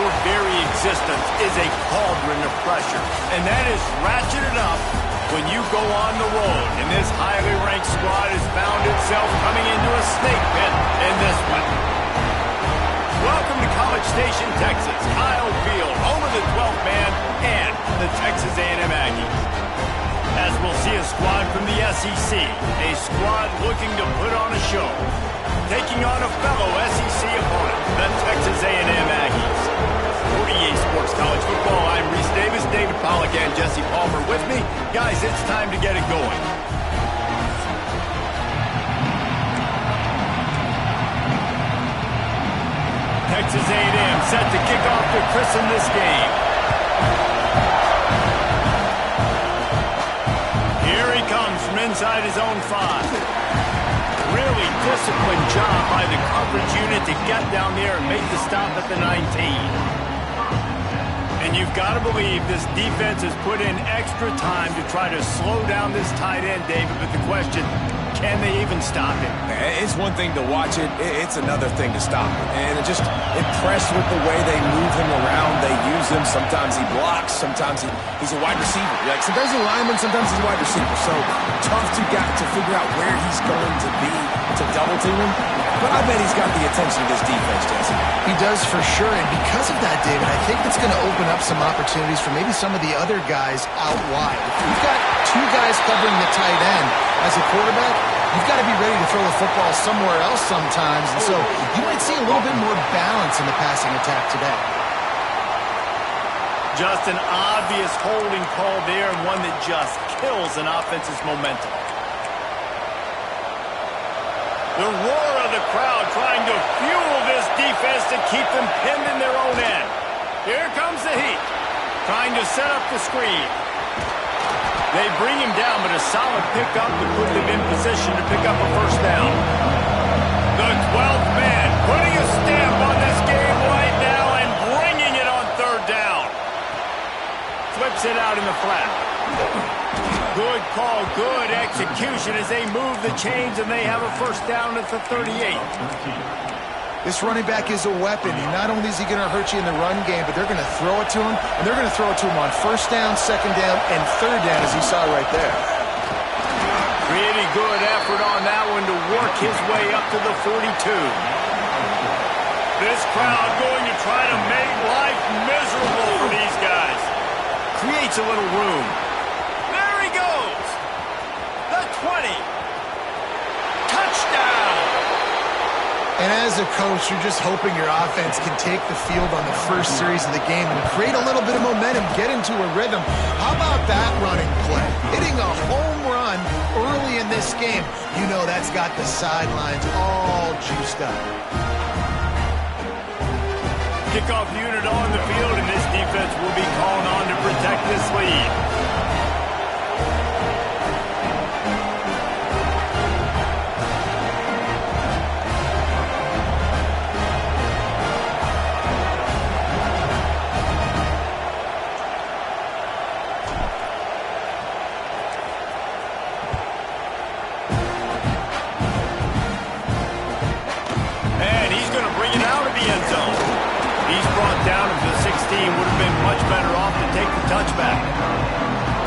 Your very existence is a cauldron of pressure, and that is ratcheted up when you go on the road. And this highly ranked squad has found itself coming into a snake pit in this one. Welcome to College Station, Texas. Kyle Field, home of the 12th man and the Texas A&M Aggies. As we'll see a squad from the SEC, a squad looking to put on a show, taking on a fellow SEC opponent, the Texas A&M Aggies. For EA Sports College Football, I'm Reese Davis, David Pollack, and Jesse Palmer with me. Guys, it's time to get it going. Texas A&M set to kick off to christen this game. Here he comes from inside his own 5. Really disciplined job by the coverage unit to get down there and make the stop at the 19. And you've got to believe this defense has put in extra time to try to slow down this tight end, David, but the question, can they even stop him? It's one thing to watch it. It's another thing to stop him. And just impressed with the way they move him around. They use him. Sometimes he blocks. Sometimes he's a wide receiver. Like sometimes he's a lineman. Sometimes he's a wide receiver. So tough to figure out where he's going to be to double team him. But I bet he's got the attention of this defense, Jesse. He does for sure. And because of that, David, I think it's going to open up some opportunities for maybe some of the other guys out wide. If you've got 2 guys covering the tight end as a quarterback, you've got to be ready to throw the football somewhere else sometimes. And so you might see a little bit more balance in the passing attack today. Just an obvious holding call there, and one that just kills an offense's momentum. The roar of the crowd trying to fuel this defense to keep them pinned in their own end. Here comes the heat, trying to set up the screen. They bring him down, but a solid pickup to put them in position to pick up a first down. The 12th man putting a stamp on this game right now and bringing it on 3rd down. Flips it out in the flat. Good call, good execution as they move the chains, and they have a first down at the 38. This running back is a weapon. Not only is he going to hurt you in the run game, but they're going to throw it to him, and they're going to throw it to him on 1st down, 2nd down, and 3rd down, as you saw right there. Pretty good effort on that one to work his way up to the 42. This crowd going to try to make life miserable for these guys. Creates a little room. There he goes. The 20. Touchdown. And as a coach, you're just hoping your offense can take the field on the first series of the game and create a little bit of momentum, get into a rhythm. How about that running play? Hitting a home run early in this game. You know that's got the sidelines all juiced up. Kickoff unit on the field, and this defense will be called on to protect this lead. Down into the 16, would have been much better off to take the touchback.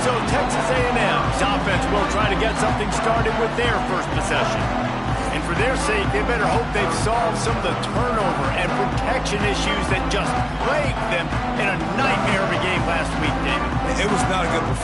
So Texas A&M's offense will try to get something started with their first possession. And for their sake, they better hope they've solved some of the turnover and protection issues that just plagued them in a nightmare of a game last week, David. It was not a good performance.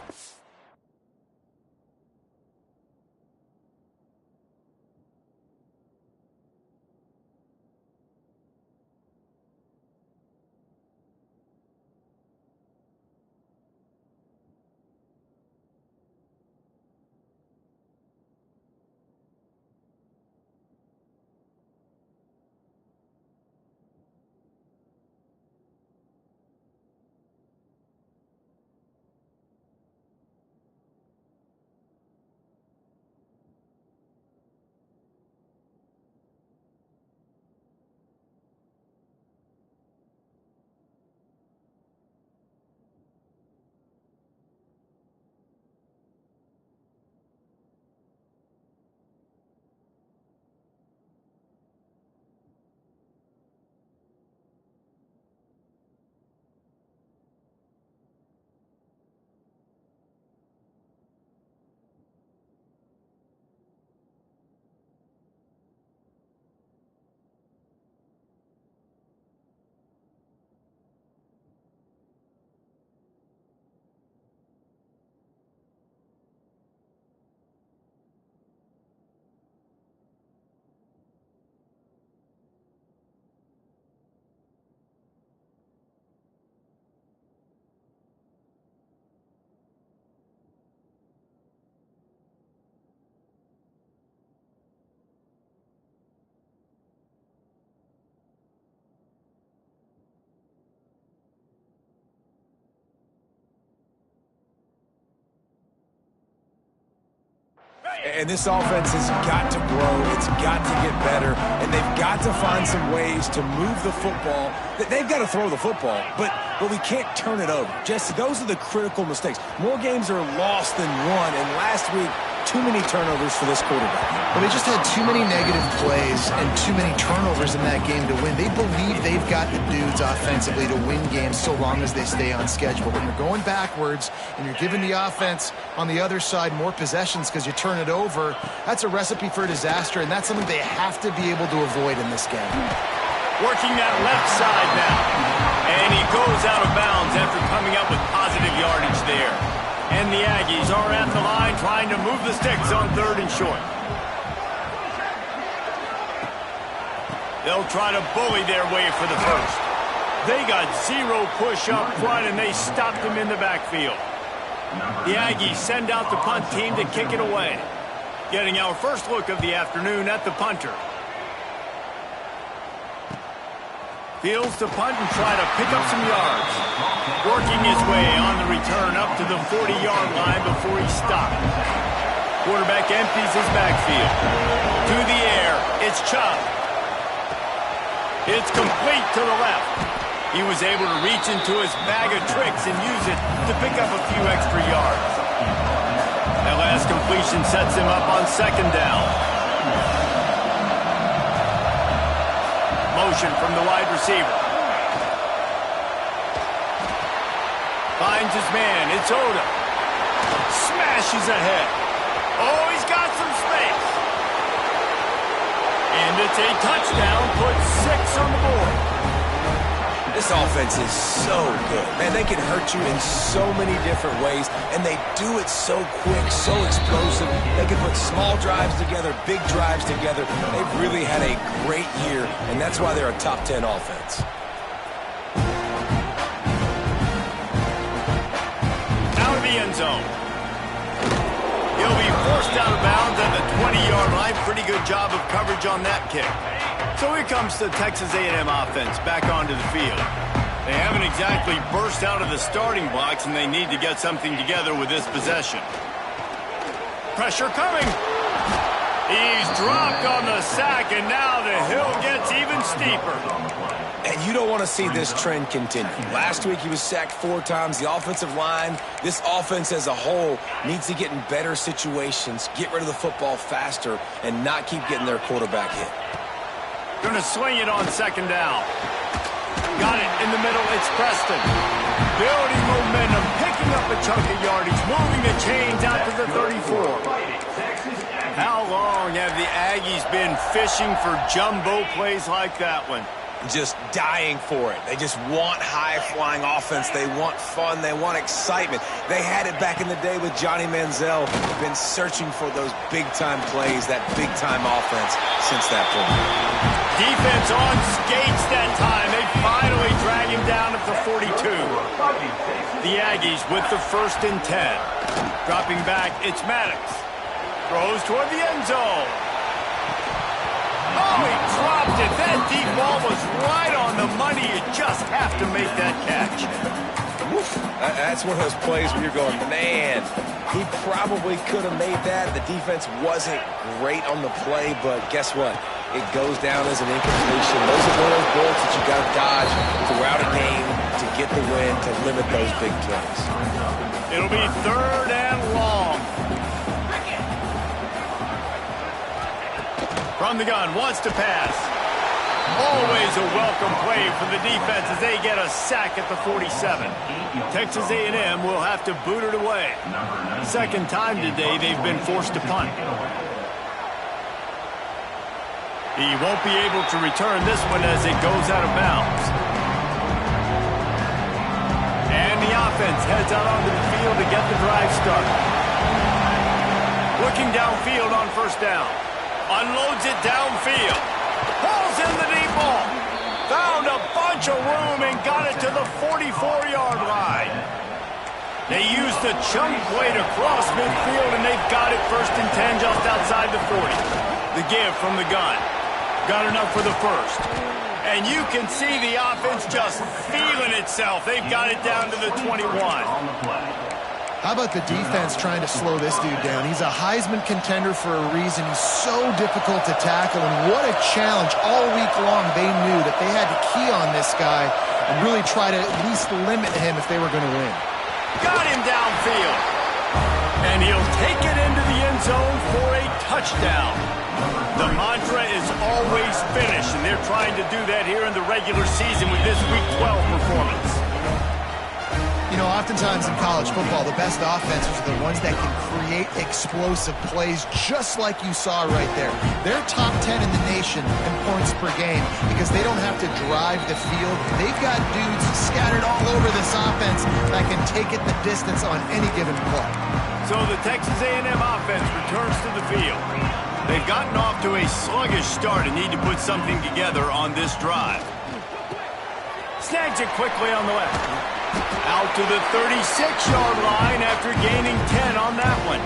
And this offense has got to grow. It's got to get better. And they've got to find some ways to move the football. They've got to throw the football, but we can't turn it over. Jesse, those are the critical mistakes. More games are lost than won, and last week, too many turnovers for this quarterback. Well, they just had too many negative plays and too many turnovers in that game to win. They believe they've got the dudes offensively to win games so long as they stay on schedule. When you're going backwards and you're giving the offense on the other side more possessions because you turn it over, that's a recipe for disaster, and that's something they have to be able to avoid in this game. Working that left side now. And he goes out of bounds after coming up with positive yardage there. And the Aggies are at the line trying to move the sticks on 3rd and short. They'll try to bully their way for the first. They got 0 push up front, and they stopped him in the backfield. The Aggies send out the punt team to kick it away. Getting our first look of the afternoon at the punter. Fields to punt and try to pick up some yards. Working his way on the return up to the 40-yard line before he stopped. Quarterback empties his backfield. To the air, it's Chubb. It's complete to the left. He was able to reach into his bag of tricks and use it to pick up a few extra yards. That last completion sets him up on 2nd down. Motion from the wide receiver. Finds his man. It's Oda. Smashes ahead. Oh, he's got some space. And it's a touchdown. Puts 6 on the board. This offense is so good. Man, they can hurt you in so many different ways, and they do it so quick, so explosive. They can put small drives together, big drives together. They've really had a great year, and that's why they're a top 10 offense. Out of the end zone. He'll be forced out of bounds at the 20-yard line. Pretty good job of coverage on that kick. So here comes the Texas A&M offense back onto the field. They haven't exactly burst out of the starting blocks, and they need to get something together with this possession. Pressure coming. He's dropped on the sack, and now the hill gets even steeper. And you don't want to see this trend continue. Last week he was sacked 4 times. The offensive line, this offense as a whole, needs to get in better situations, get rid of the football faster, and not keep getting their quarterback hit. Going to swing it on 2nd down. Got it in the middle. It's Preston. Building momentum, picking up a chunk of yardage, moving the chains out to the 34. How long have the Aggies been fishing for jumbo plays like that one? Just dying for it. They just want high-flying offense. They want fun. They want excitement. They had it back in the day with Johnny Manziel. They've been searching for those big-time plays, that big-time offense since that point. Defense on skates that time. They finally drag him down at the 42. The Aggies with the 1st and 10. Dropping back, it's Maddox. Throws toward the end zone. Oh, he dropped it. That deep ball was right on the money. You just have to make that catch. That's one of those plays where you're going, man, he probably could have made that. The defense wasn't great on the play, but guess what? It goes down as an incompletion. Those are one of those bullets that you got to dodge throughout a game to get the win, to limit those big plays. It'll be 3rd and long. From the gun, wants to pass. Always a welcome play for the defense as they get a sack at the 47. Texas A&M will have to boot it away. 2nd time today they've been forced to punt. He won't be able to return this one as it goes out of bounds. And the offense heads out onto the field to get the drive started. Looking downfield on 1st down. Unloads it downfield. Pulls in the deep ball. Found a bunch of room and got it to the 44-yard line. They used the chunk play to cross midfield, and they've got it 1st and 10 just outside the 40. The give from the gun. Got enough for the 1st. And you can see the offense just feeling itself. They've got it down to the 21. How about the defense trying to slow this dude down? He's a Heisman contender for a reason. He's so difficult to tackle, and what a challenge. All week long, they knew that they had to key on this guy and really try to at least limit him if they were going to win. Got him downfield. And he'll take it into the end zone for a touchdown. The mantra is always finish, and they're trying to do that here in the regular season with this Week 12 performance. You know, oftentimes in college football, the best offenses are the ones that can create explosive plays just like you saw right there. They're top 10 in the nation in points per game because they don't have to drive the field. They've got dudes scattered all over this offense that can take it the distance on any given play. So the Texas A&M offense returns to the field. They've gotten off to a sluggish start and need to put something together on this drive. Snags it quickly on the left. Out to the 36-yard line after gaining 10 on that one.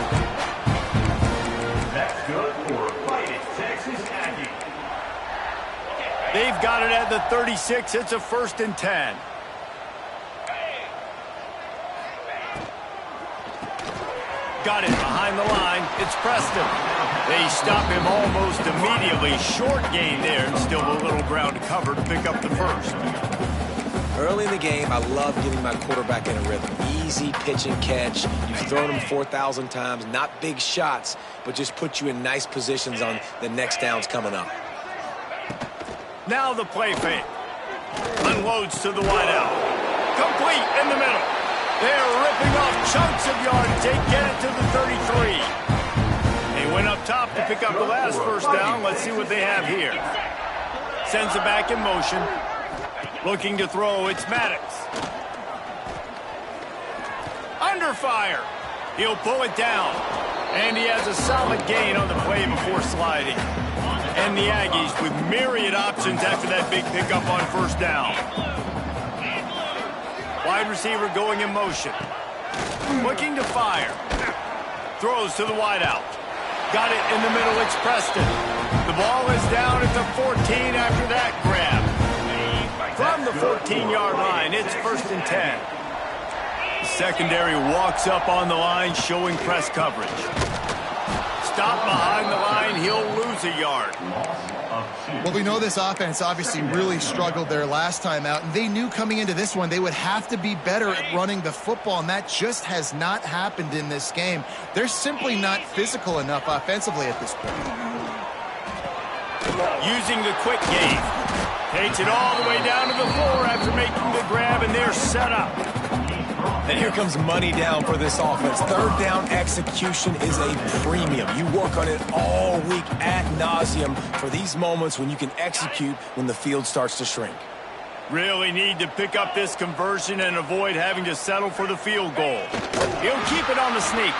That's good for fighting Texas Aggie. They've got it at the 36. It's a 1st and 10. Got it behind the line. It's Preston. They stop him almost immediately. Short gain there, and still a little ground to cover to pick up the first. Early in the game, I love getting my quarterback in a rhythm. Easy pitch and catch. You've thrown him 4,000 times. Not big shots, but just put you in nice positions on the next downs coming up. Now the play fake. Unloads to the wideout. Complete in the middle. They're ripping off chunks of yardage. They get it to the 33. They went up top to pick up the last first down. Let's see what they have here. Sends it back in motion. Looking to throw, it's Maddox. Under fire. He'll pull it down. And he has a solid gain on the play before sliding. And the Aggies with myriad options after that big pickup on first down. Wide receiver going in motion. Looking to fire. Throws to the wideout. Got it in the middle, it's Preston. The ball is down at the 14 after that grab. From the 14-yard line, it's 1st and 10. The secondary walks up on the line, showing press coverage. Stop behind the line, he'll lose a yard. Well, we know this offense obviously really struggled their last time out, and they knew coming into this one they would have to be better at running the football, and that just has not happened in this game. They're simply not physical enough offensively at this point. Using the quick game. Takes it all the way down to the floor after making the grab, and they're set up. And here comes money down for this offense. Third down execution is a premium. You work on it all week ad nauseum for these moments when you can execute when the field starts to shrink. Really need to pick up this conversion and avoid having to settle for the field goal. He'll keep it on the sneak.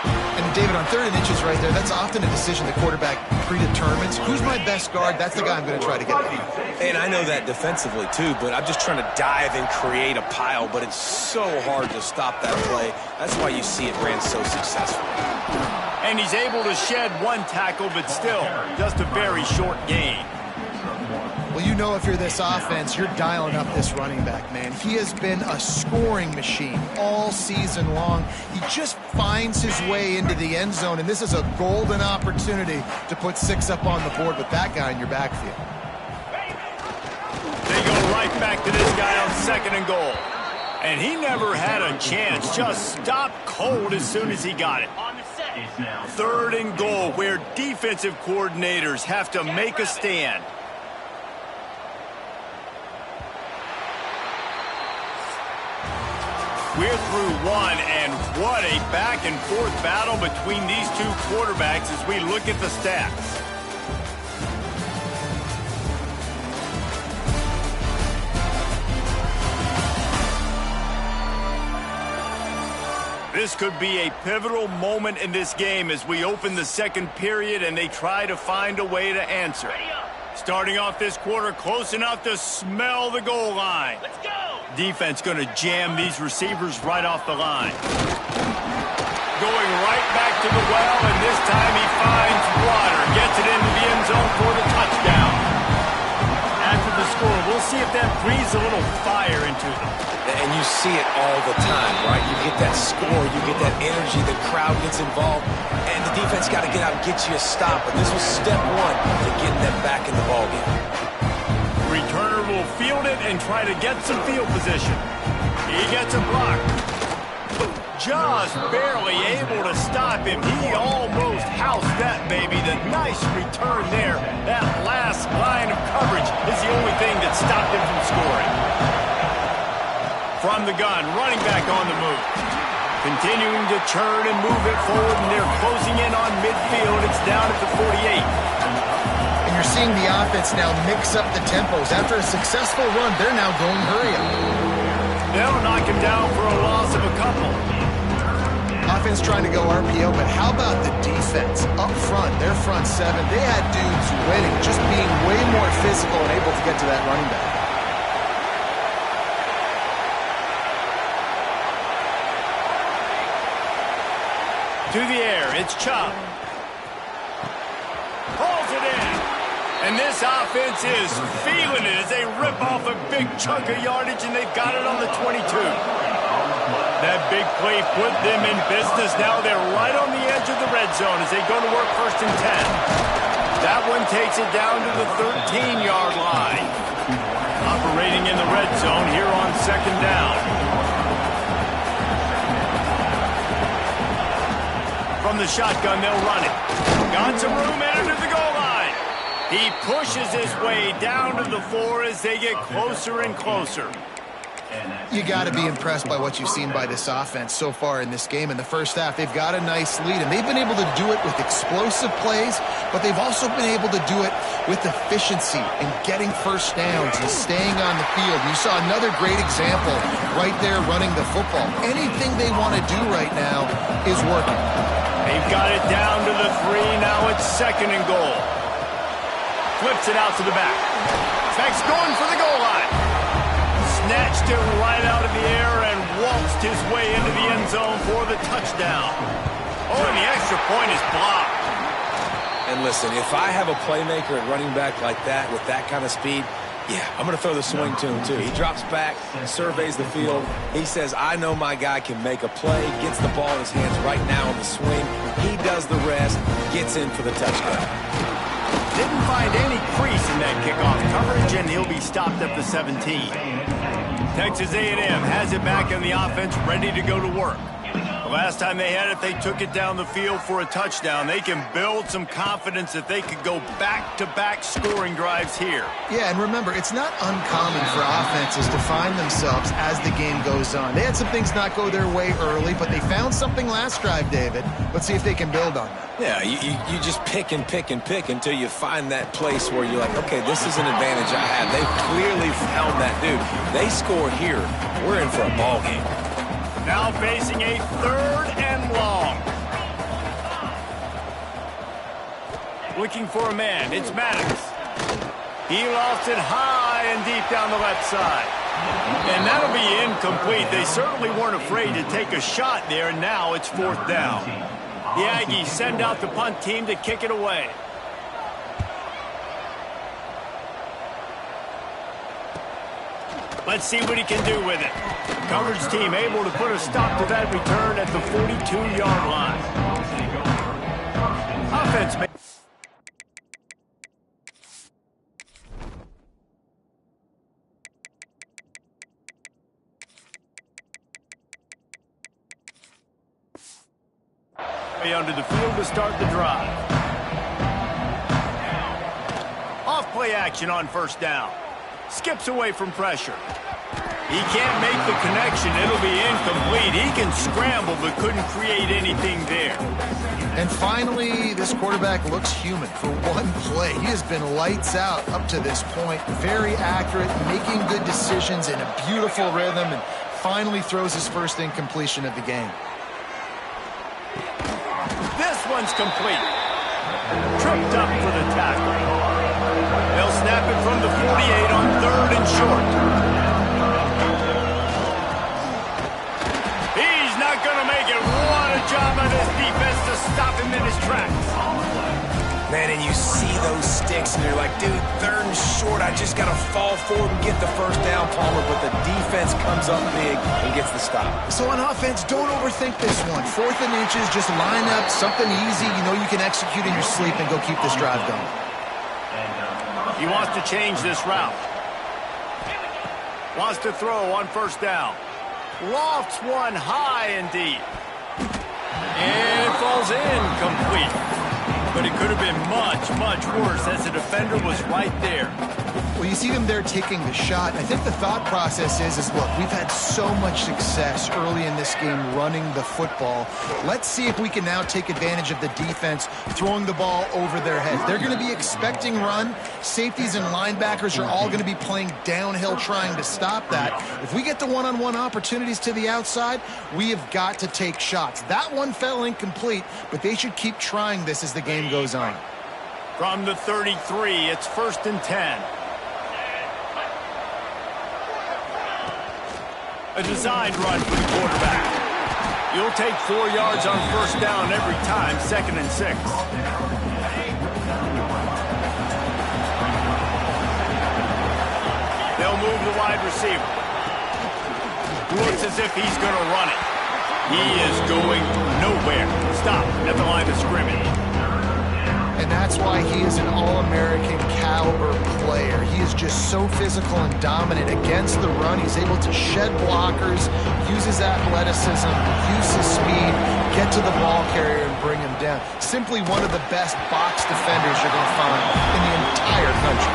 And David, on 3rd and inches right there, that's often a decision the quarterback predetermines. Who's my best guard? That's the guy I'm going to try to get at. And I know that defensively too, but I'm just trying to dive and create a pile, but it's so hard to stop that play. That's why you see it ran so successfully. And he's able to shed one tackle, but still, just a very short gain. Well, you know if you're this offense, you're dialing up this running back, man. He has been a scoring machine all season long. He just finds his way into the end zone, and this is a golden opportunity to put 6 up on the board with that guy in your backfield. They go right back to this guy on 2nd and goal. And he never had a chance, just stopped cold as soon as he got it. 3rd and goal, where defensive coordinators have to make a stand. We're through one, and what a back-and-forth battle between these two quarterbacks as we look at the stats. This could be a pivotal moment in this game as we open the second period and they try to find a way to answer. Starting off this quarter close enough to smell the goal line. Let's go! Defense going to jam these receivers right off the line. Going right back to the well, and this time he finds water. Gets it into the end zone for the touchdown. After the score, we'll see if that breathes a little fire into them. And you you see it all the time, right? You get that score, you get that energy, the crowd gets involved, and the defense got to get out and get you a stop. But this was step one to getting them back in the ballgame. Returner will field it and try to get some field position. He gets a block. Just barely able to stop him. He almost housed that baby. The nice return there. That last line of coverage is the only thing that stopped him from scoring. From the gun, running back on the move. Continuing to churn and move it forward, and they're closing in on midfield. It's down at the 48. And you're seeing the offense now mix up the tempos. After a successful run, they're now going hurry up. They'll knock him down for a loss of a couple. Offense trying to go RPO, but how about the defense? Up front, their front seven, they had dudes waiting, just being way more physical and able to get to that running back. To the air, it's Chubb. Pulls it in. And this offense is feeling it as they rip off a big chunk of yardage, and they've got it on the 22. That big play put them in business. Now they're right on the edge of the red zone as they go to work 1st and 10. That one takes it down to the 13-yard line. Operating in the red zone here on 2nd down. From the shotgun, they'll run it. Got some room into the goal line. He pushes his way down to the 4 as they get closer and closer. You got to be impressed by what you've seen by this offense so far in this game. In the first half, they've got a nice lead, and they've been able to do it with explosive plays, but they've also been able to do it with efficiency and getting first downs and staying on the field. You saw another great example right there running the football. Anything they want to do right now is working. They've got it down to the 3. Now it's 2nd and goal. Flips it out to the back. Beck's going for the goal line. Snatched it right out of the air and waltzed his way into the end zone for the touchdown. Oh, and the extra point is blocked. And listen, if I have a playmaker at running back like that with that kind of speed, yeah, I'm going to throw the swing to him too. He drops back, surveys the field. He says, I know my guy can make a play, gets the ball in his hands right now on the swing. He does the rest, gets in for the touchdown. Didn't find any crease in that kickoff coverage, and he'll be stopped at the 17. Texas A&M has it back in the offense, ready to go to work. The last time they had it, they took it down the field for a touchdown. They can build some confidence that they could go back-to-back scoring drives here. Yeah, and remember, it's not uncommon for offenses to find themselves as the game goes on. They had some things not go their way early, but they found something last drive, David. Let's see if they can build on that. Yeah, you just pick and pick and pick until you find that place where you're like, okay, this is an advantage I have. They've clearly found that dude. They scored here. We're in for a ball game. Now facing a 3rd and long. Looking for a man. It's Maddox. He lost it high and deep down the left side. And that'll be incomplete. They certainly weren't afraid to take a shot there. Now it's 4th down. The Aggies send out the punt team to kick it away. Let's see what he can do with it. Coverage team able to put a stop to that return at the 42-yard line. Offense under the field to start the drive. Off play action on 1st down. Skips away from pressure. He can't make the connection. It'll be incomplete. He can scramble but couldn't create anything there. And finally, this quarterback looks human for one play. He has been lights out up to this point. Very accurate, making good decisions in a beautiful rhythm, and finally throws his first incompletion of the game. This one's complete. Tripped up for the tackle. They'll snap it from the 48 on 3rd and short. He's not going to make it. What a job by this defense to stop him in his tracks. Man, and you see those sticks, and you're like, dude, third and short, I just got to fall forward and get the first down, Palmer, but the defense comes up big and gets the stop. So on offense, don't overthink this one. 4th and inches, just line up, something easy you know you can execute in your sleep and go keep this drive going. He wants to change this route. Wants to throw on first down. Lofts one high and deep. And it falls incomplete. But it could have been much, much worse as the defender was right there. Well, you see them there taking the shot. I think the thought process is look, we've had so much success early in this game running the football. Let's see if we can now take advantage of the defense throwing the ball over their heads. They're going to be expecting run. Safeties and linebackers are all going to be playing downhill trying to stop that. If we get the one-on-one opportunities to the outside, we have got to take shots. That one fell incomplete, but they should keep trying this as the game goes on. From the 33, it's 1st and 10. A designed run for the quarterback. You'll take 4 yards on first down every time, 2nd and 6. They'll move the wide receiver. Looks as if he's going to run it. He is going nowhere. Stop at the line of scrimmage. And that's why he is an All-American caliber player. He is just so physical and dominant against the run. He's able to shed blockers, use his athleticism, use his speed, get to the ball carrier and bring him down. Simply one of the best box defenders you're going to find in the entire country.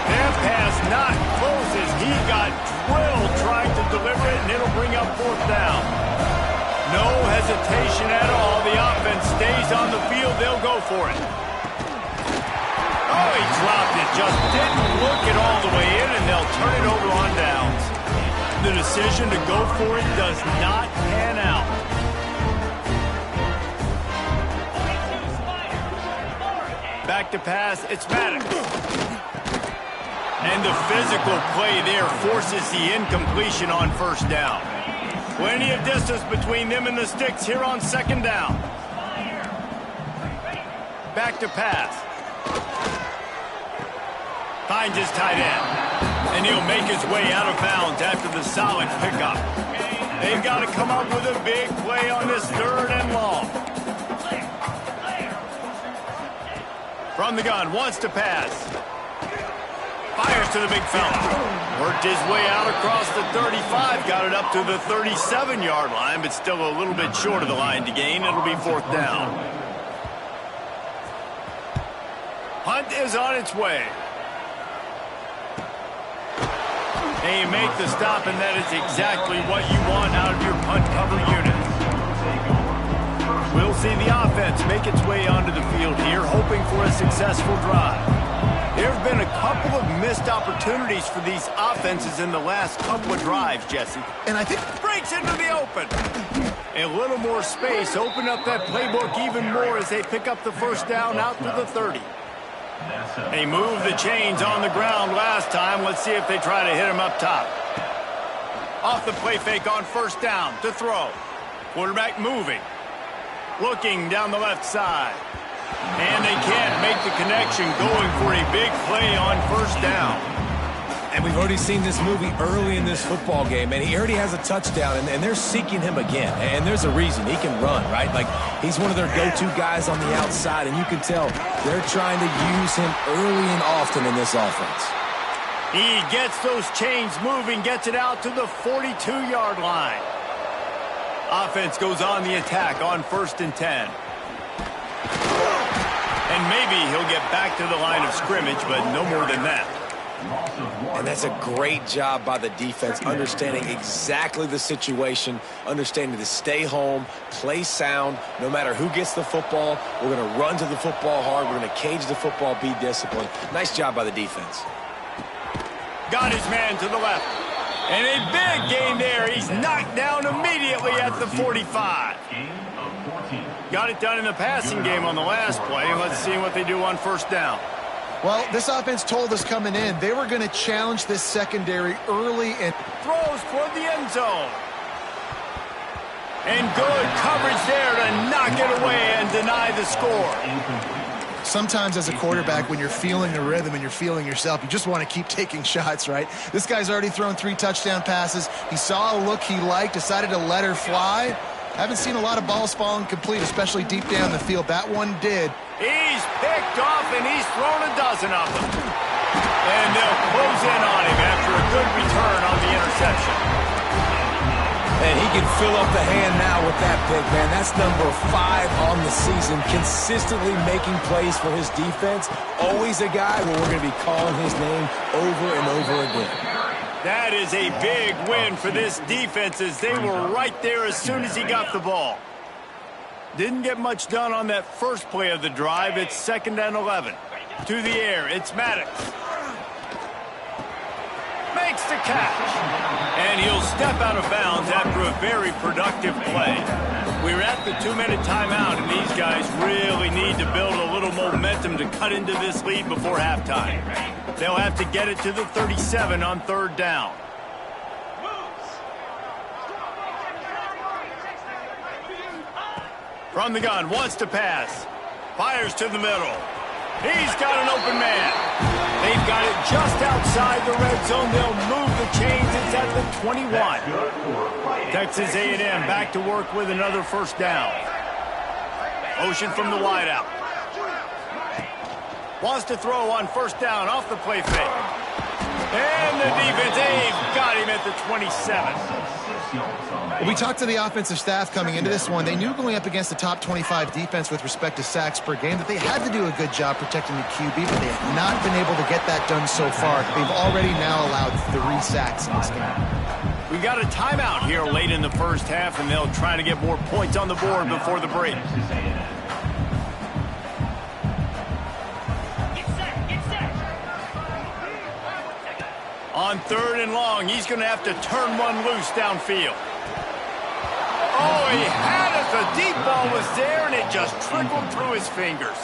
That pass not close as he got drilled trying to deliver it, and it'll bring up 4th down. No hesitation at all. The offense stays on the field. They'll go for it. Oh, he dropped it. Just didn't look it all the way in, and they'll turn it over on downs. The decision to go for it does not pan out. Back to pass. It's Maddox. And the physical play there forces the incompletion on first down. Plenty of distance between them and the sticks here on 2nd down. Back to pass. Finds his tight end. And he'll make his way out of bounds after the solid pickup. They've got to come up with a big play on this 3rd and long. From the gun, wants to pass. Fires to the big fella. Worked his way out across the 35. Got it up to the 37-yard line, but still a little bit short of the line to gain. It'll be 4th down. Hunt is on its way. And you make the stop, and that is exactly what you want out of your punt cover unit. We'll see the offense make its way onto the field here, hoping for a successful drive. There have been a couple of missed opportunities for these offenses in the last couple of drives, Jesse. And I think breaks into the open. A little more space, open up that playbook even more as they pick up the first down out to the 30. They moved the chains on the ground last time. Let's see if they try to hit him up top. Off the play fake on first down to throw. Quarterback moving. Looking down the left side. And they can't make the connection, going for a big play on first down. And we've already seen this movie early in this football game, and he already has a touchdown, and they're seeking him again. And there's a reason. He can run, right? Like, he's one of their go-to guys on the outside, and you can tell they're trying to use him early and often in this offense. He gets those chains moving, gets it out to the 42-yard line. Offense goes on the attack on 1st and 10. And maybe he'll get back to the line of scrimmage, but no more than that. And that's a great job by the defense, understanding exactly the situation, understanding to stay home, play sound. No matter who gets the football, we're going to run to the football hard. We're going to cage the football, be disciplined. Nice job by the defense. Got his man to the left. And a big gain there. He's knocked down immediately at the 45. Got it done in the passing game on the last play. Let's see what they do on first down. Well, this offense told us coming in they were going to challenge this secondary early and throws toward the end zone. And good coverage there to knock it away and deny the score. Sometimes as a quarterback, when you're feeling the rhythm and you're feeling yourself, you just want to keep taking shots, right? This guy's already thrown 3 touchdown passes. He saw a look he liked, decided to let her fly. Haven't seen a lot of balls falling complete, especially deep down the field. That one did. He's picked off, and he's thrown a dozen of them. And they'll close in on him after a good return on the interception. And he can fill up the hand now with that pick, man. That's number 5 on the season, consistently making plays for his defense. Always a guy where we're going to be calling his name over and over again. That is a big win for this defense as they were right there as soon as he got the ball. Didn't get much done on that first play of the drive. It's 2nd and 11. To the air, it's Maddox. Makes the catch. And he'll step out of bounds after a very productive play. We're at the 2-minute timeout, and these guys really need to build a little momentum to cut into this lead before halftime. They'll have to get it to the 37 on 3rd down. From the gun, wants to pass. Fires to the middle. He's got an open man. They've got it just outside the red zone. They'll move the chains. It's at the 21. Texas A&M back to work with another 1st down. Motion from the wideout. Wants to throw on 1st down off the play fake. And the defense, they've got him at the 27. We talked to the offensive staff coming into this one. They knew going up against the top 25 defense with respect to sacks per game that they had to do a good job protecting the QB, but they have not been able to get that done so far. They've already now allowed 3 sacks in this game. We got a timeout here late in the first half, and they'll try to get more points on the board before the break. On 3rd and long, he's going to have to turn one loose downfield. Oh, he had it. The deep ball was there, and it just trickled through his fingers.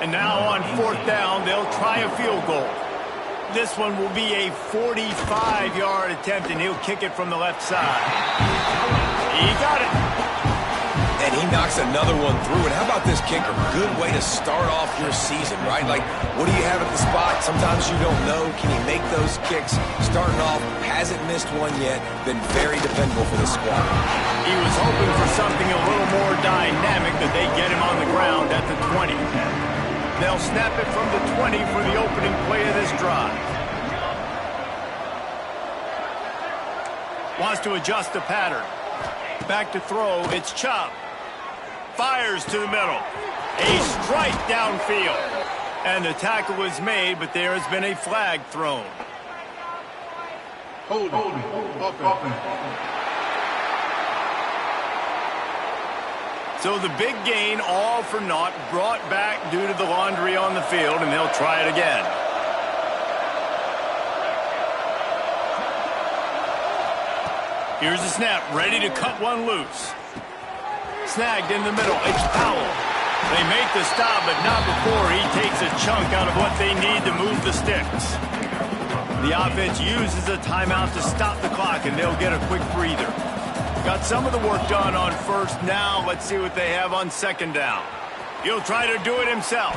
And now on 4th down, they'll try a field goal. This one will be a 45-yard attempt, and he'll kick it from the left side. He got it. And he knocks another one through. And how about this kicker? Good way to start off your season, right? Like, what do you have at the spot? Sometimes you don't know. Can he make those kicks? Starting off, hasn't missed one yet. Been very dependable for this squad. He was hoping for something a little more dynamic that they get him on the ground at the 20. They'll snap it from the 20 for the opening play of this drive. Wants to adjust the pattern. Back to throw, it's Chubb. Fires to the middle. A strike downfield. And the tackle was made, but there has been a flag thrown. Hold offense. So the big gain, all for naught, brought back due to the laundry on the field, and they'll try it again. Here's the snap, ready to cut one loose. Snagged in the middle, it's Powell. They make the stop, but not before he takes a chunk out of what they need to move the sticks. The offense uses a timeout to stop the clock, and they'll get a quick breather. Got some of the work done on 1st. Now let's see what they have on 2nd down. He'll try to do it himself.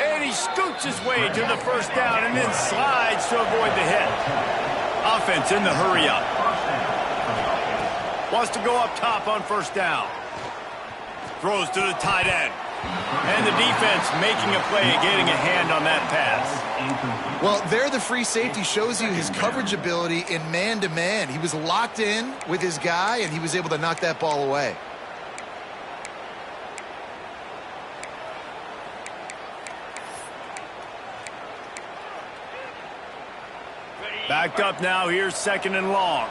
And he scoots his way to the 1st down and then slides to avoid the hit. Offense in the hurry up. Wants to go up top on 1st down. Throws to the tight end. And the defense making a play, getting a hand on that pass. Well, there the free safety shows you his coverage ability in man-to-man. He was locked in with his guy, and he was able to knock that ball away. Backed up now, here's 2nd and long.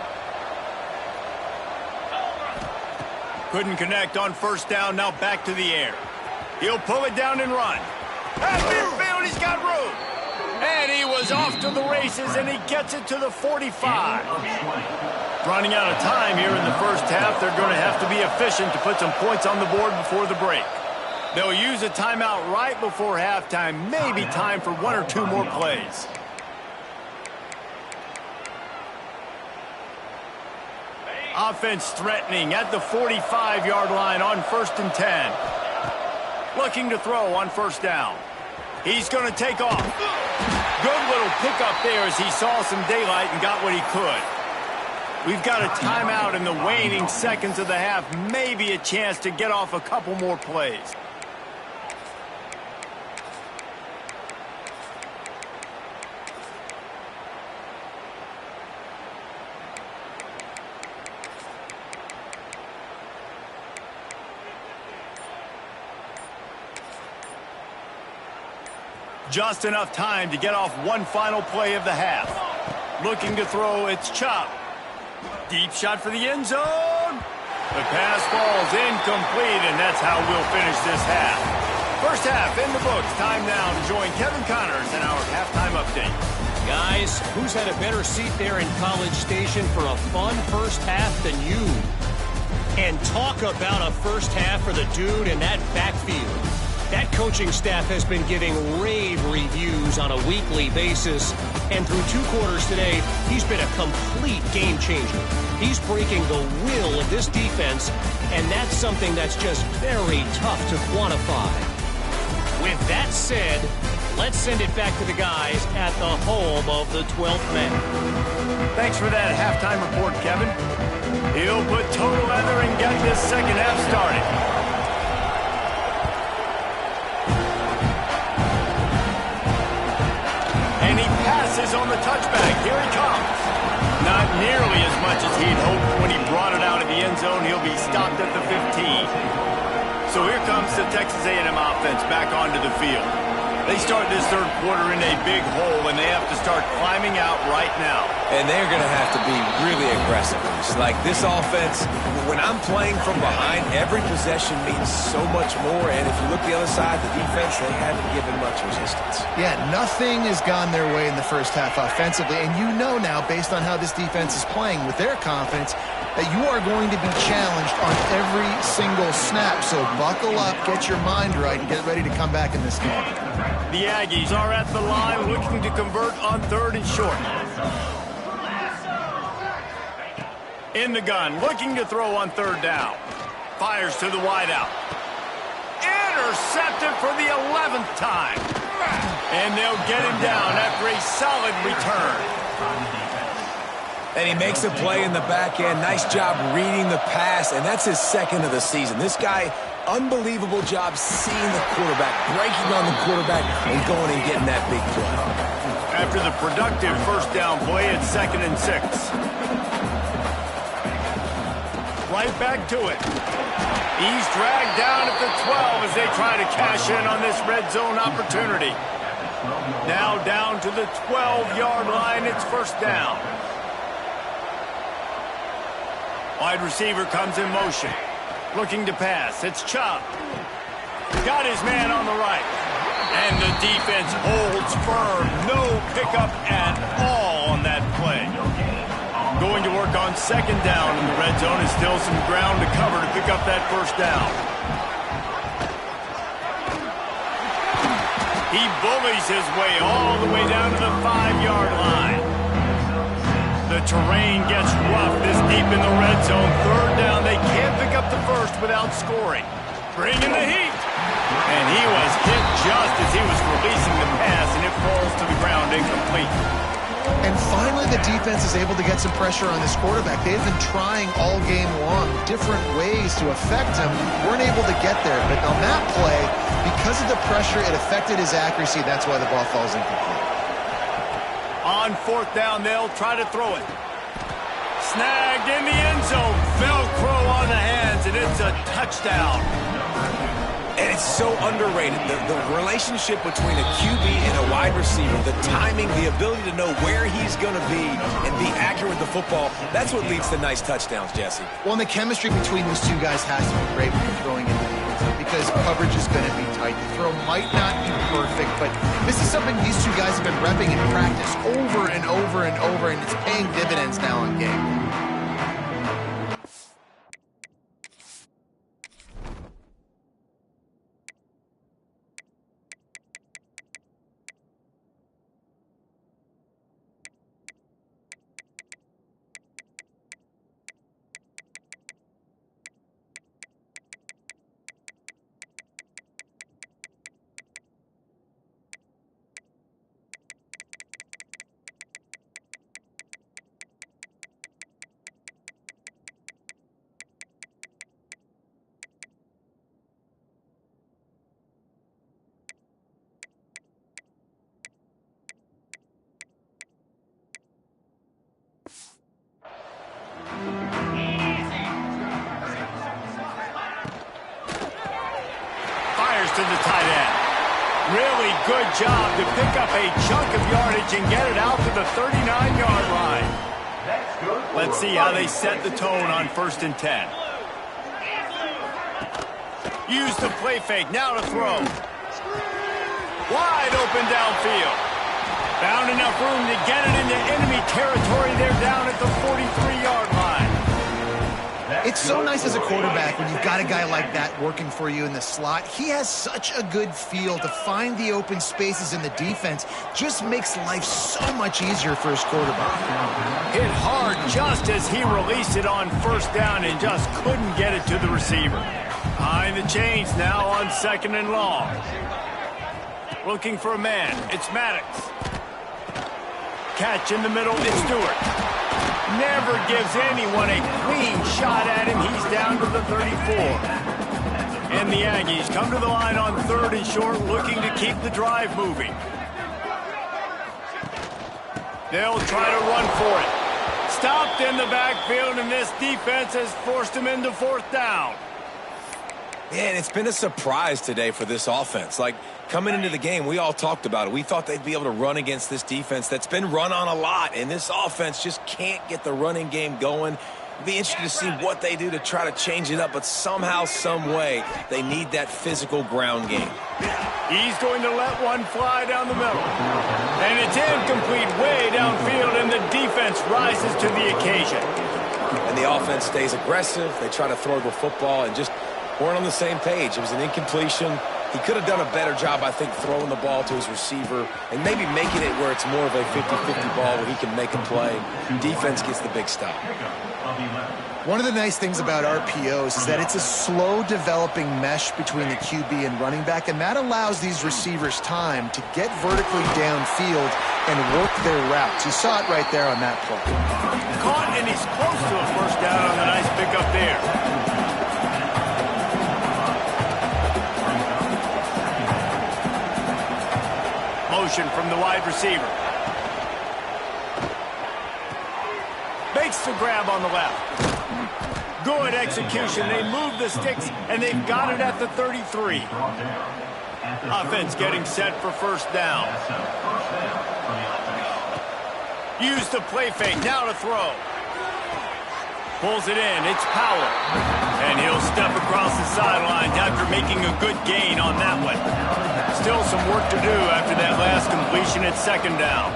Couldn't connect on 1st down, now back to the air. He'll pull it down and run. At midfield, he's got room. And he was off to the races, and he gets it to the 45. Running out of time here in the first half. They're going to have to be efficient to put some points on the board before the break. They'll use a timeout right before halftime. Maybe time for 1 or 2 more plays. Offense threatening at the 45-yard line on 1st and 10. Looking to throw on 1st down. He's going to take off. Good little pickup there as he saw some daylight and got what he could. We've got a timeout in the waning seconds of the half. Maybe a chance to get off a couple more plays. Just enough time to get off one final play of the half. Looking to throw, it's Chop. Deep shot for the end zone. The pass falls incomplete, and that's how we'll finish this half. First half in the books. Time now to join Kevin Connors in our halftime update. Guys, who's had a better seat there in College Station for a fun first half than you? And talk about a first half for the dude in that backfield. That coaching staff has been giving rave reviews on a weekly basis. And through 2 quarters today, he's been a complete game changer. He's breaking the will of this defense, and that's something that's just very tough to quantify. With that said, let's send it back to the guys at the home of the 12th man. Thanks for that halftime report, Kevin. He'll put total leather and get this second half started. And he passes on the touchback. Here he comes. Not nearly as much as he'd hoped when he brought it out of the end zone. He'll be stopped at the 15. So here comes the Texas A&M offense back onto the field. They start this third quarter in a big hole, and they have to start climbing out right now. And they're going to have to be really aggressive. It's like this offense, when I'm playing from behind, every possession means so much more. And if you look the other side, the defense, they haven't given much resistance. Yeah, nothing has gone their way in the first half offensively. And you know now, based on how this defense is playing with their confidence, that you are going to be challenged on every single snap. So buckle up, get your mind right, and get ready to come back in this game. The Aggies are at the line looking to convert on 3rd and short. In the gun, looking to throw on 3rd down. Fires to the wideout. Intercepted for the 11th time. And they'll get him down after a solid return. And he makes a play in the back end. Nice job reading the pass, and that's his 2nd of the season. This guy, unbelievable job seeing the quarterback, breaking on the quarterback, and going and getting that big play. After the productive first down play, it's 2nd and 6. Right back to it. He's dragged down at the 12 as they try to cash in on this red zone opportunity. Now down to the 12-yard line, it's 1st down. Wide receiver comes in motion. Looking to pass. It's Chop. Got his man on the right. And the defense holds firm. No pickup at all on that play. Going to work on 2nd down in the red zone. And still some ground to cover to pick up that 1st down. He bullies his way all the way down to the 5-yard line. The terrain gets rough this deep in the red zone. 3rd down. They can't pick up the 1st without scoring. Bringing the heat. And he was hit just as he was releasing the pass, and it falls to the ground incomplete. And finally, the defense is able to get some pressure on this quarterback. They've been trying all game long different ways to affect him. Weren't able to get there. But on that play, because of the pressure, it affected his accuracy. That's why the ball falls incomplete. On 4th down, they'll try to throw it. Snagged in the end zone. Velcro on the hands, and it's a touchdown. And it's so underrated. The relationship between a QB and a wide receiver, the timing, the ability to know where he's going to be and be accurate with the football, that's what leads to nice touchdowns, Jesse. Well, and the chemistry between these 2 guys has to be great when you're throwing into the end zone because coverage is going to be tight. The throw might not be perfect, but this is something these 2 guys have been repping in practice over and over and over, and it's paying dividends now in game. to the tight end. Really good job to pick up a chunk of yardage and get it out to the 39-yard line. Let's see how they set the tone on 1st and 10. Use the play fake, now to throw. Wide open downfield. Found enough room to get it into enemy territory. They're down at the 43-yard line. It's so nice as a quarterback when you've got a guy like that working for you in the slot. He has such a good feel to find the open spaces in the defense. Just makes life so much easier for his quarterback. Hit hard just as he released it on 1st down and just couldn't get it to the receiver. Behind the chains now on 2nd and long. Looking for a man. It's Maddox. Catch in the middle. It's Stewart. Never gives anyone a clean shot at him. He's down to the 34. And the Aggies come to the line on 3rd and short, looking to keep the drive moving. They'll try to run for it. Stopped in the backfield, and this defense has forced him into 4th down. Yeah, and it's been a surprise today for this offense. Like, coming into the game, we all talked about it. We thought they'd be able to run against this defense that's been run on a lot, and this offense just can't get the running game going. It'll be interesting to see what they do to try to change it up, but somehow, some way, they need that physical ground game. He's going to let one fly down the middle. And it's incomplete way downfield, and the defense rises to the occasion. And the offense stays aggressive. They try to throw the football and just weren't on the same page. It was an incompletion. He could have done a better job, I think, throwing the ball to his receiver and maybe making it where it's more of a 50-50 ball where he can make a play. Defense gets the big stop. One of the nice things about RPOs is that it's a slow developing mesh between the QB and running back, and that allows these receivers time to get vertically downfield and work their routes. You saw it right there on that play. Caught, and he's close to a 1st down on the nice pickup there. Motion from the wide receiver. Makes the grab on the left. Good execution. They move the sticks, and they've got it at the 33. Offense getting set for 1st down. Use the play fake. Now to throw. Pulls it in. It's Powell. And he'll step across the sidelines after making a good gain on that one. Still some work to do after that last completion at 2nd down.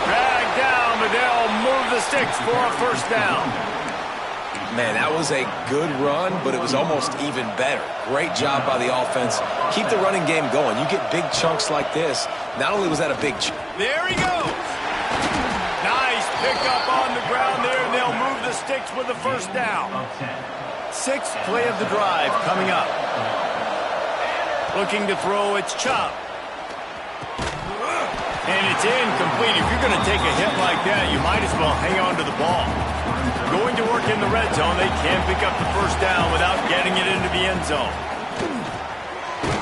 Drag down, but they'll move the sticks for a 1st down. Man, that was a good run, but it was almost even better. Great job by the offense. Keep the running game going. You get big chunks like this. Not only was that a big chunk. There he goes. Nice pickup on the ground there, and they'll move the sticks with the 1st down. 6th play of the drive coming up. Looking to throw, it's Chop. And it's incomplete. If you're going to take a hit like that, you might as well hang on to the ball. Going to work in the red zone, they can't pick up the 1st down without getting it into the end zone.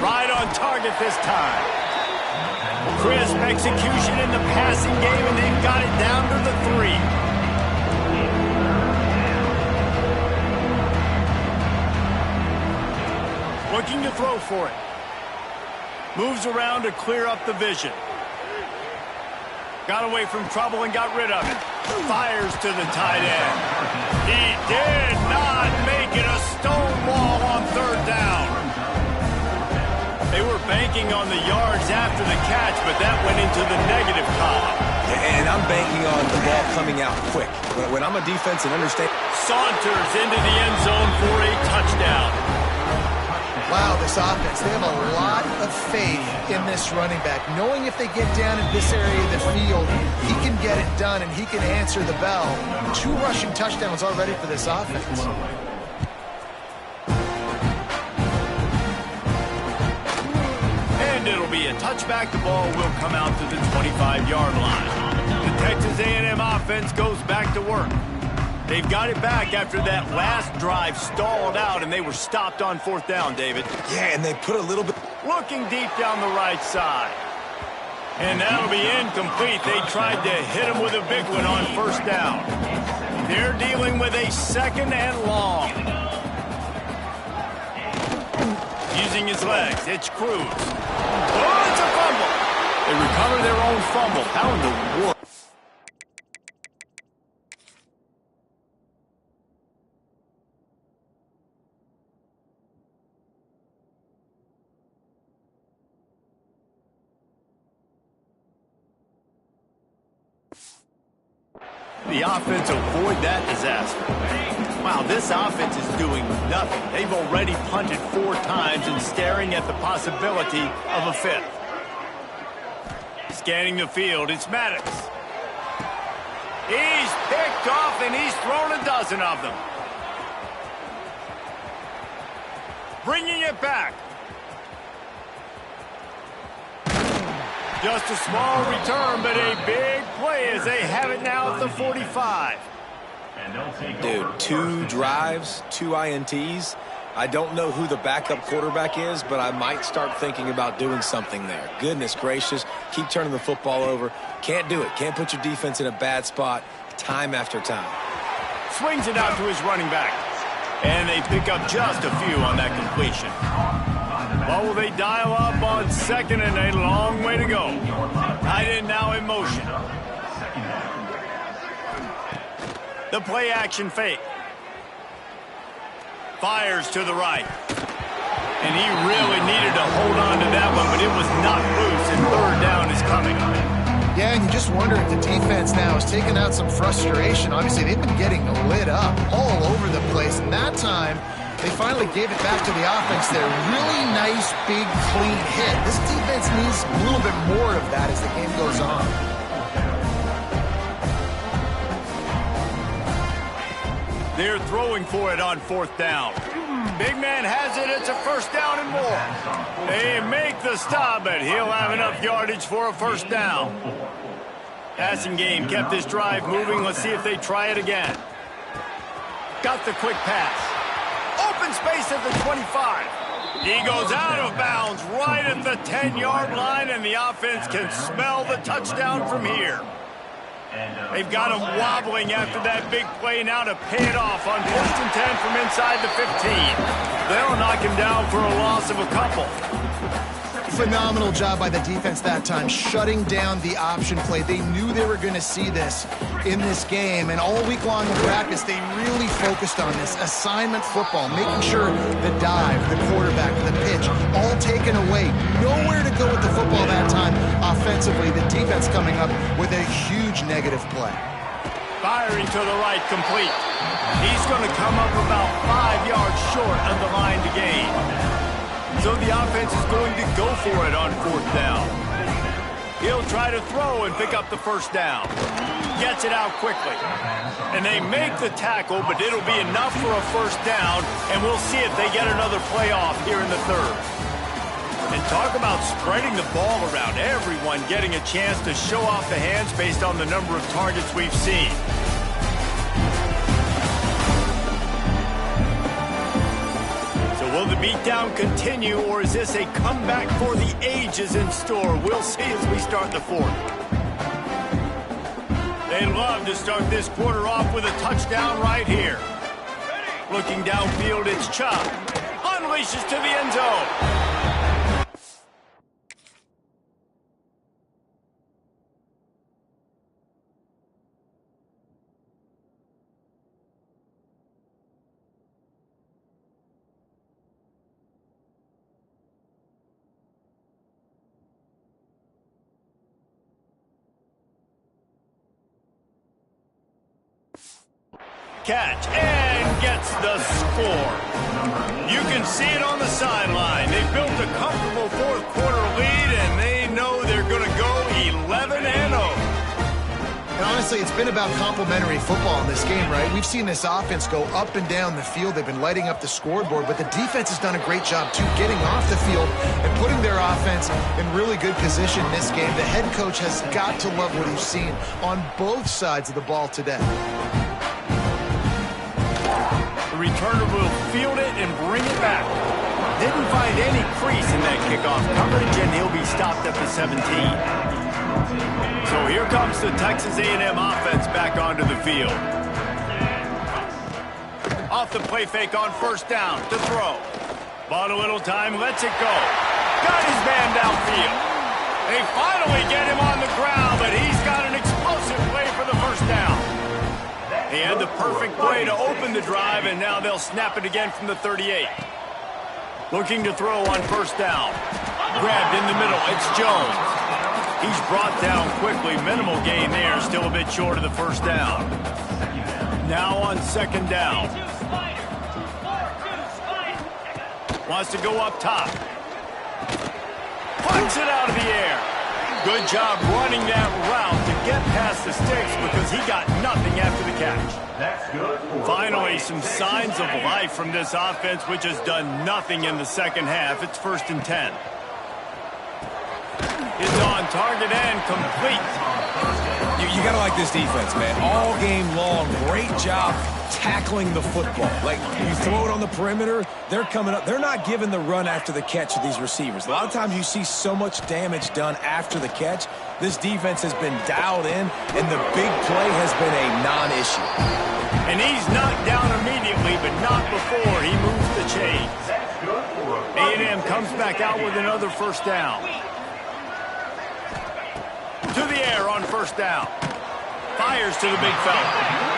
Right on target this time. Crisp execution in the passing game, and they've got it down to the 3. Looking to throw for it. Moves around to clear up the vision. Got away from trouble and got rid of it. Fires to the tight end. He did not make it a stone wall on 3rd down. They were banking on the yards after the catch, but that went into the negative column. And I'm banking on the ball coming out quick. When I'm a defense and understand. Saunters into the end zone for a touchdown. Wow, this offense, they have a lot of faith in this running back. Knowing if they get down in this area of the field, he can get it done and he can answer the bell. 2 rushing touchdowns already for this offense. And it'll be a touchback. The ball will come out to the 25-yard line. The Texas A&M offense goes back to work. They've got it back after that last drive stalled out, and they were stopped on 4th down, David. Yeah, and they put a little bit. Looking deep down the right side. And that'll be incomplete. They tried to hit him with a big one on 1st down. They're dealing with a 2nd and long. using his legs. It's Cruz. Oh, it's a fumble. They recover their own fumble. How in the world? The offense avoid that disaster. Wow, this offense is doing nothing. They've already punted 4 times and staring at the possibility of a 5th. Scanning the field, it's Maddox. He's picked off and he's thrown a dozen of them. Bringing it back. Just a small return, but a big play as they have it now at the 45. Dude, 2 drives, 2 INTs. I don't know who the backup quarterback is, but I might start thinking about doing something there. Goodness gracious, keep turning the football over. Can't do it. Can't put your defense in a bad spot time after time. Swings it out to his running back. And they pick up just a few on that completion. What will they dial up on 2nd and a long way to go? Tight end now in motion. The play action fake. Fires to the right. And he really needed to hold on to that one, but it was knocked loose, and 3rd down is coming. Yeah, and you just wonder if the defense now has taken out some frustration. Obviously, they've been getting lit up all over the place, and that time they finally gave it back to the offense there. Really nice, big, clean hit. This defense needs a little bit more of that as the game goes on. They're throwing for it on 4th down. Big man has it. It's a 1st down and more. They make the stop, but he'll have enough yardage for a 1st down. Passing game kept this drive moving. Let's see if they try it again. Got the quick pass. Open space at the 25. He goes out of bounds right at the 10-yard line, and the offense can smell the touchdown from here. They've got him wobbling after that big play now to pay it off on 1st and 10 from inside the 15. They'll knock him down for a loss of a couple. Phenomenal job by the defense that time, shutting down the option play. They knew they were going to see this in this game, and all week long in practice, they really focused on this assignment football, making sure the dive, the quarterback, the pitch, all taken away. Nowhere to go with the football that time offensively. The defense coming up with a huge negative play. Firing to the right, complete. He's going to come up about 5 yards short of the line to gain. So the offense is going to go for it on 4th down. He'll try to throw and pick up the 1st down. Gets it out quickly. And they make the tackle, but it'll be enough for a 1st down, and we'll see if they get another playoff here in the 3rd. And talk about spreading the ball around. Everyone getting a chance to show off the hands based on the number of targets we've seen. Will the beatdown continue, or is this a comeback for the ages in store? We'll see as we start the 4th. They love to start this quarter off with a touchdown right here. Looking downfield, it's Chubb. Unleashes to the end zone. Catch and gets the score. You can see it on the sideline. They built a comfortable 4th quarter lead, and they know they're going to go 11-0. And honestly, it's been about complementary football in this game, right? We've seen this offense go up and down the field. They've been lighting up the scoreboard, but the defense has done a great job, too, getting off the field and putting their offense in really good position in this game. The head coach has got to love what he's seen on both sides of the ball today. The returner will field it and bring it back. Didn't find any crease in that kickoff coverage, and he'll be stopped at the 17. So here comes the Texas A&M offense back onto the field. Off the play fake on 1st down to throw. Bought a little time, lets it go. Got his man downfield. They finally get him on the ground, but he's got an explosive play for the first down. He had the perfect play to open the drive, and now they'll snap it again from the 38. Looking to throw on first down. Grabbed in the middle. It's Jones. He's brought down quickly. Minimal gain there. Still a bit short of the first down. Now on second down. Wants to go up top. Punts it out of the air. Good job running that route to get past the sticks because he got nothing after the catch. Finally, some signs of life from this offense, which has done nothing in the second half. It's 1st and 10. It's on target and complete. You got to like this defense, man. All game long, great job tackling the football. Like, you throw it on the perimeter, they're coming up. They're not giving the run after the catch to these receivers. A lot of times you see so much damage done after the catch. This defense has been dialed in, and the big play has been a non-issue. And he's knocked down immediately, but not before he moves the chains. A&M comes back out with another first down. To the air on first down. Fires to the big fella.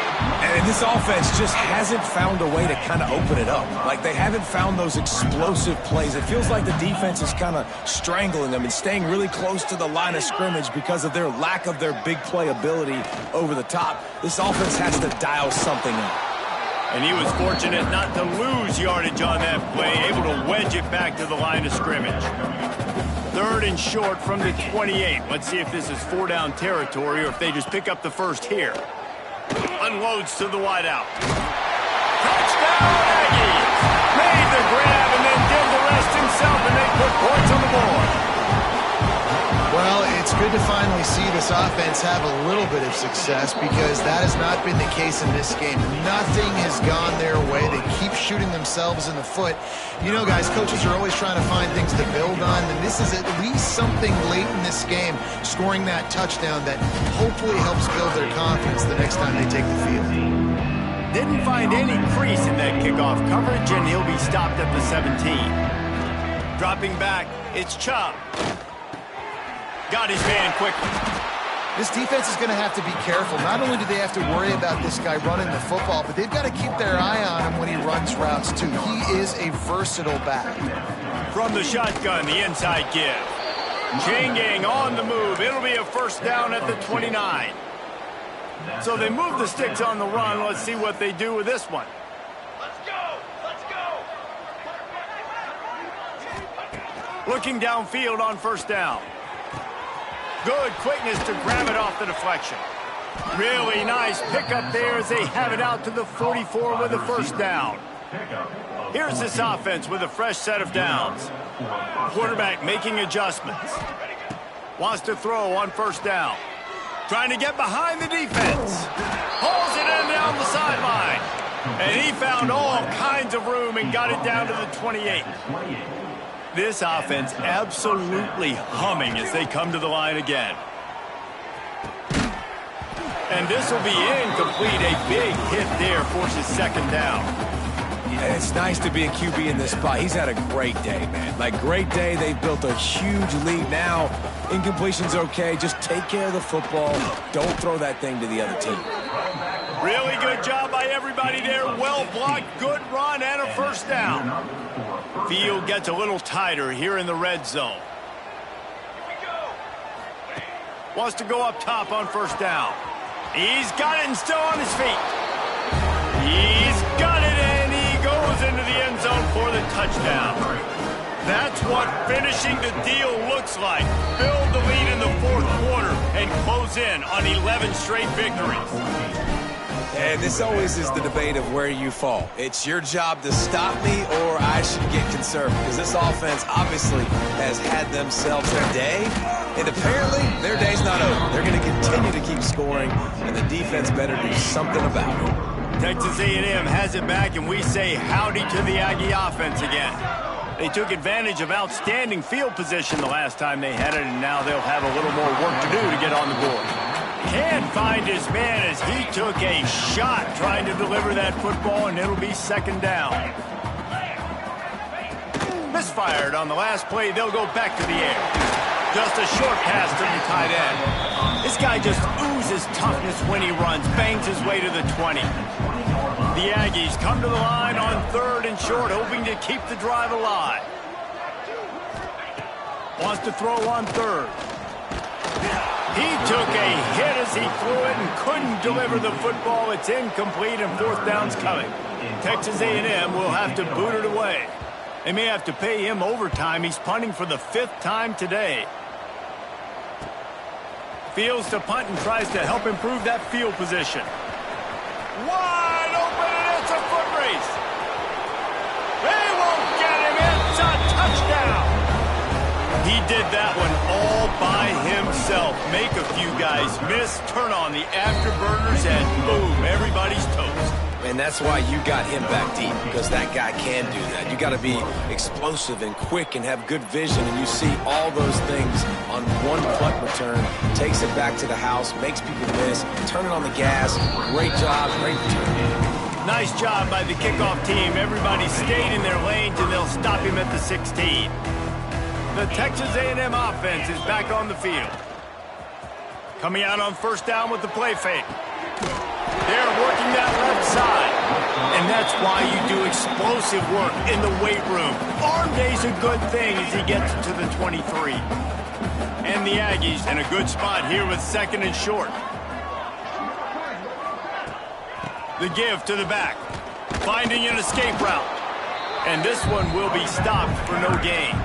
And this offense just hasn't found a way to kind of open it up. Like, they haven't found those explosive plays. It feels like the defense is kind of strangling them and staying really close to the line of scrimmage because of their lack of their big play ability over the top. This offense has to dial something up. And he was fortunate not to lose yardage on that play, able to wedge it back to the line of scrimmage. 3rd and short from the 28. Let's see if this is 4-down territory or if they just pick up the first here. Unloads to the wideout. Touchdown, Aggies! Made the grab and then did the rest himself, and they put points on the board. Well, it's good to finally see this offense have a little bit of success because that has not been the case in this game. Nothing has gone their way. They keep shooting themselves in the foot. You know, guys, coaches are always trying to find things to build on, and this is at least something late in this game, scoring that touchdown that hopefully helps build their confidence the next time they take the field. Didn't find any crease in that kickoff coverage, and he'll be stopped at the 17. Dropping back, it's Chubb. Got his man quickly. This defense is going to have to be careful. Not only do they have to worry about this guy running the football, but they've got to keep their eye on him when he runs routes, too. He is a versatile back. From the shotgun, the inside give. Chain gang on the move. It'll be a first down at the 29. So they move the sticks on the run. Let's see what they do with this one. Let's go! Let's go! Looking downfield on first down. Good quickness to grab it off the deflection. Really nice pickup there as they have it out to the 44 with a first down. Here's this offense with a fresh set of downs. Quarterback making adjustments. Wants to throw on first down. Trying to get behind the defense. Pulls it in down the sideline. And he found all kinds of room and got it down to the 28. This offense absolutely humming as they come to the line again. And this will be incomplete. A big hit there forces second down. And it's nice to be a QB in this spot. He's had a great day, man. Like, great day. They've built a huge lead now. Incompletion's okay. Just take care of the football. Don't throw that thing to the other team. Really good job by everybody there. Well blocked, good run, and a first down. Field gets a little tighter here in the red zone. Wants to go up top on first down. He's got it and still on his feet. He's got it, and he goes into the end zone for the touchdown. That's what finishing the deal looks like. Build the lead in the fourth quarter and close in on 11 straight victories. And this always is the debate of where you fall. It's your job to stop me or I should get conservative because this offense obviously has had themselves a day, and apparently their day's not over. They're going to continue to keep scoring, and the defense better do something about it. Texas A&M has it back, and we say howdy to the Aggie offense again. They took advantage of outstanding field position the last time they had it, and now they'll have a little more work to do to get on the board. Can't find his man as he took a shot trying to deliver that football, and it'll be second down. Misfired on the last play. They'll go back to the air. Just a short pass to the tight end. This guy just oozes toughness when he runs. Bangs his way to the 20. The Aggies come to the line on 3rd and short, hoping to keep the drive alive. Wants to throw on 3rd. He took a hit as he threw it and couldn't deliver the football. It's incomplete and 4th down's coming. Texas A&M will have to boot it away. They may have to pay him overtime. He's punting for the 5th time today. Fields to punt and tries to help improve that field position. Wide open, and it's a foot race. They won't get him. It's a touchdown. He did that one all by himself. Make a few guys miss, turn on the afterburners, and boom, everybody's toast. And that's why you got him back deep, because that guy can do that. You got to be explosive and quick and have good vision, and you see all those things on one punt return. Takes it back to the house, makes people miss, turn it on the gas. Great job, great return. Nice job by the kickoff team. Everybody stayed in their lanes, and they'll stop him at the 16. The Texas A&M offense is back on the field. Coming out on 1st down with the play fake. They're working that left side. And that's why you do explosive work in the weight room. Arm day's a good thing as he gets to the 23. And the Aggies in a good spot here with 2nd and short. The give to the back. Finding an escape route. And this one will be stopped for no gain.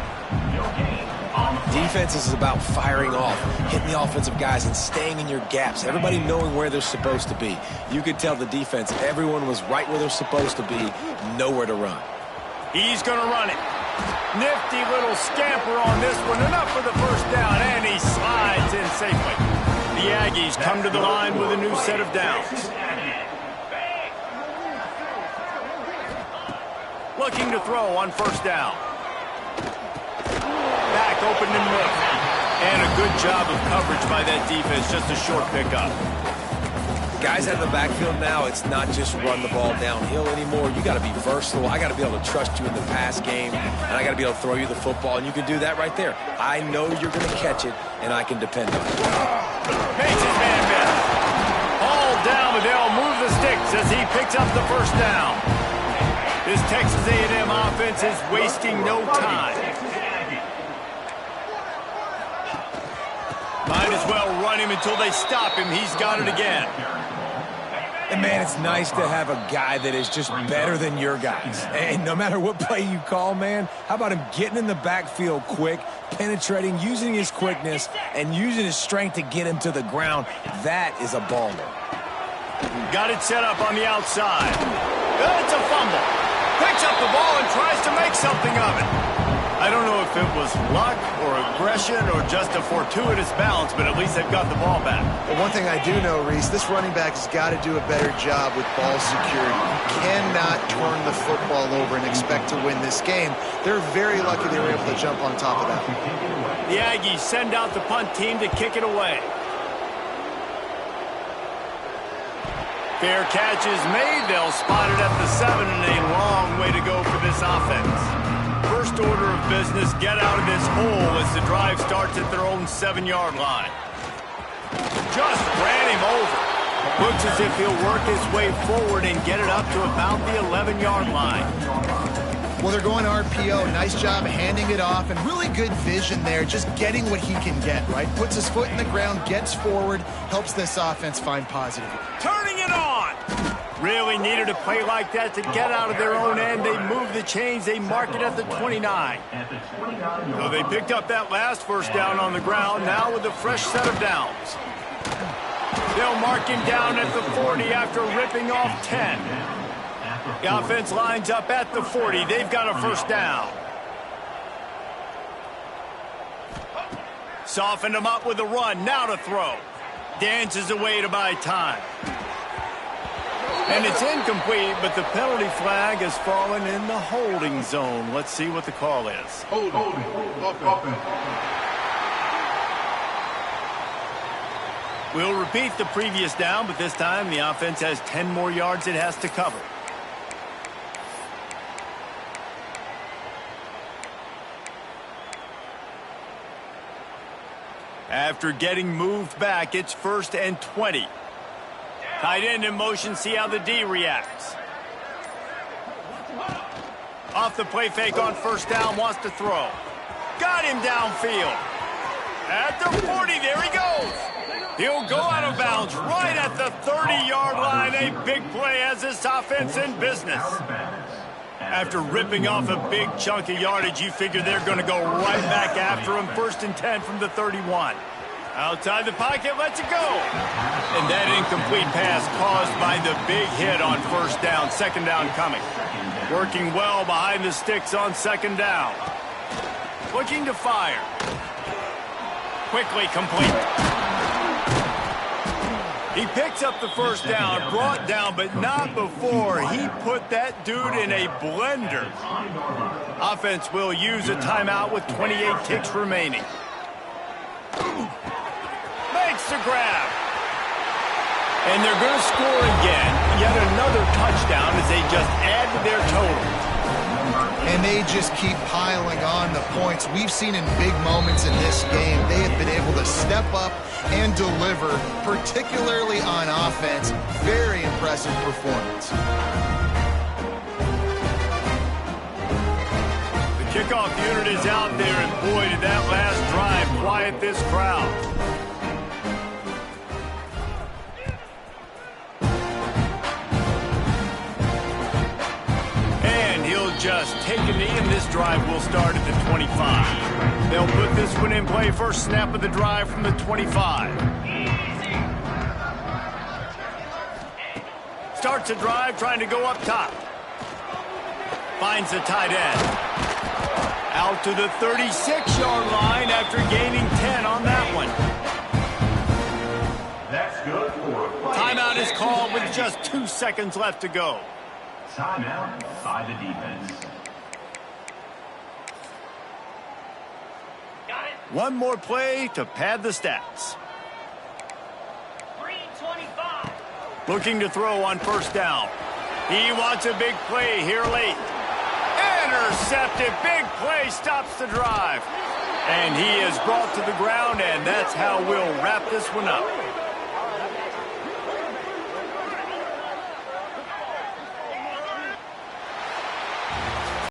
Defense is about firing off, hitting the offensive guys and staying in your gaps. Everybody knowing where they're supposed to be. You could tell the defense, everyone was right where they're supposed to be, nowhere to run. He's going to run it. Nifty little scamper on this one. Enough for the 1st down, and he slides in safely. The Aggies come to the line with a new set of downs. Looking to throw on 1st down. Back open in the middle. And a good job of coverage by that defense. Just a short pickup. Guys out of the backfield now, it's not just run the ball downhill anymore. You got to be versatile. I got to be able to trust you in the pass game, and I got to be able to throw you the football, and you can do that right there. I know you're going to catch it, and I can depend on it. Makes his man miss. All down, but they'll move the sticks as he picks up the 1st down. This Texas A&M offense is wasting no time. Might as well run him until they stop him. He's got it again. And, man, it's nice to have a guy that is just better than your guys. And no matter what play you call, man, how about him getting in the backfield quick, penetrating, using his quickness, and using his strength to get him to the ground? That is a baller. Got it set up on the outside. It's a fumble. Picks up the ball and tries to make something of it. I don't know if it was luck or aggression or just a fortuitous bounce, but at least they've got the ball back. Well, one thing I do know, Reese, this running back has got to do a better job with ball security. Cannot turn the football over and expect to win this game. They're very lucky they were able to jump on top of that. The Aggies send out the punt team to kick it away. Fair catch is made. They'll spot it at the 7, and a long way to go for this offense. First order of business, get out of this hole as the drive starts at their own 7-yard line. Just ran him over. Looks as if he'll work his way forward and get it up to about the 11-yard line. Well, they're going RPO. Nice job handing it off, and really good vision there, just getting what he can get, right? Puts his foot in the ground, gets forward, helps this offense find positive. Turning it on! Really needed a play like that to get out of their own end. They move the chains. They mark it at the 29. So they picked up that last 1st down on the ground, now with a fresh set of downs. They'll mark him down at the 40 after ripping off 10. The offense lines up at the 40. They've got a 1st down. Softened him up with a run. Now to throw. Dances away to buy time. And it's incomplete, but the penalty flag has fallen in the holding zone. Let's see what the call is. Holding. We'll repeat the previous down, but this time the offense has 10 more yards it has to cover. After getting moved back, it's 1st and 20. Tight end in motion, see how the D reacts. Off the play fake on 1st down, wants to throw. Got him downfield. At the 40, there he goes. He'll go out of bounds right at the 30-yard line. A big play as this offense in business. After ripping off a big chunk of yardage, you figure they're going to go right back after him. 1st and 10 from the 31. Outside the pocket, lets it go. And that incomplete pass caused by the big hit on 1st down. 2nd down coming. Working well behind the sticks on 2nd down. Looking to fire. Quickly complete. He picks up the 1st down, brought down, but not before he put that dude in a blender. Offense will use a timeout with 28 ticks remaining. Makes the grab. And they're going to score again. Yet another touchdown as they just add to their total. And they just keep piling on the points. We've seen in big moments in this game, they have been able to step up and deliver, particularly on offense. Very impressive performance. The kickoff unit is out there, and boy, did that last drive quiet this crowd. Just take a knee, and this drive will start at the 25. They'll put this one in play. First snap of the drive from the 25. Starts a drive trying to go up top. Finds the tight end. Out to the 36-yard line after gaining 10 on that one. That's good for a Timeout is called with just 2 seconds left to go. timeout by the defense. One more play to pad the stats. 3:25. Looking to throw on 1st down. He wants a big play here late. Intercepted. Big play stops the drive. And he is brought to the ground, and that's how we'll wrap this one up.